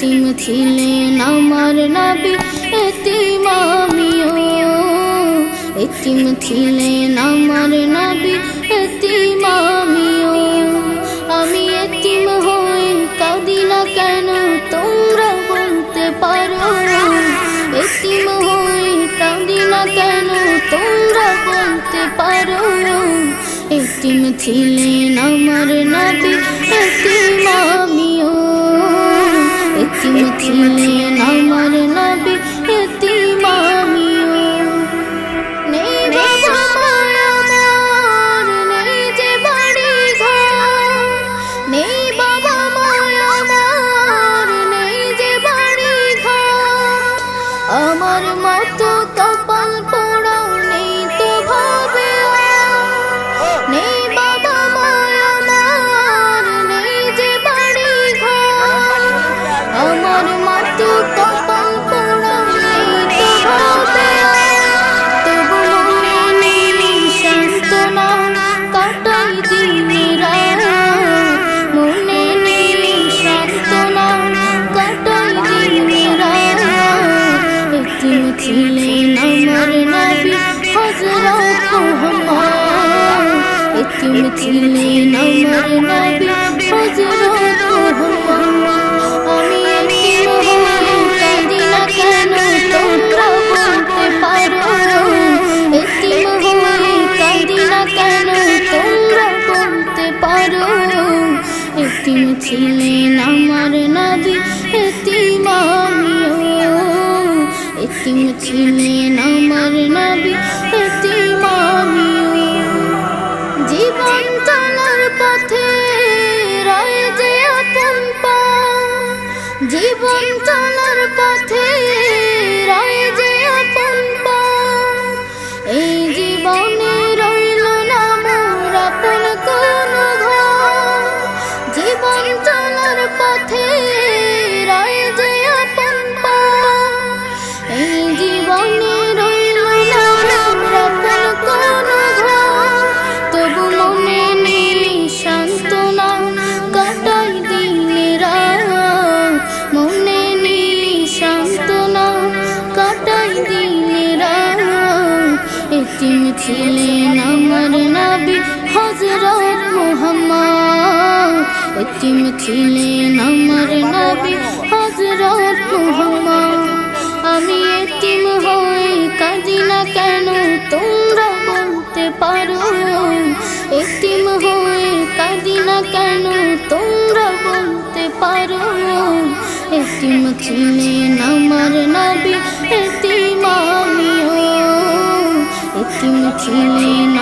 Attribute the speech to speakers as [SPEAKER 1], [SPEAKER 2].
[SPEAKER 1] এতিম ছিলেন আমার নবী, এতিম আমিও। এতিম ছিলেন আমার নবী, এতিম আমিও। আমি এতিম হয়ে কাঁদি না কেন তোমরা বলতে পারো? এতিম হয়ে কাঁদি না কেন তোমরা বলতে পারো? এতিম ছিলেন আমার নবী, এতিম আমিও। এতিম ছিলেন আমার নবী, এতিম আমিও। নেই বাবা মায় আমার, নেই যে বাড়ি ঘর। নেই বাবা মায় আমার, নেই যে বাড়ি ঘর। আমার মতো কপাল পোড়া নেই তো ভাবে। নেই বাবা মায় আমার, নেই যে বাড়ি ঘর। আমার মতো কপাল পোড়া নেই তো ভাবে। তবু মনে নেই সান্ত্বনা, কাটাই দিন রাত। মনে নেই সান্ত্বনা, কাটাই দিন রাত। এতিম ছিলেন আমার নবী হযরত মুহাম্মদ। এতিম ছিলেন আমার নবী হযরত মুহাম্মদ। আমি এতিম হয়ে কাঁদি না কেন তোমরা বলতে পারো? এতিম হয়ে কাঁদি না কেন তোমরা বলতে পারো? এতিম ছিলেন আমার নবী, এতিম আমিও। এতিম ছিলেন আমার নবী, এতিম আমিও। জীবন চলার পথে রয় যে আপন পা। জীবন চলার পথে রয় যে আপন পা। এই জীবনে রইল না মোর আপন কোনো ঘর। জীবন চলার পথে রয় যে আপন পা। এই জীবনে রইল না মোর আপন কোনো ঘর। তবু মনে নেই সান্ত্বনা, কাটাই দিন রাত। মনে নেই সান্ত্বনা, কাটাই দিন রাত। এতিম ছিলেন আমার নবী হযরত মুহাম্মদ। এতিম ছিলেন আমার নবী হযরত মুহাম্মদ। আমি এতিম হয়ে কাঁদি না কেন তোমরা বলতে পারো? এতিম হয়ে কাঁদি না কেন তোমরা বলতে পারো? এতিম ছিলেন আমার নবী, এতিম আমিও। এতিম ছিলেন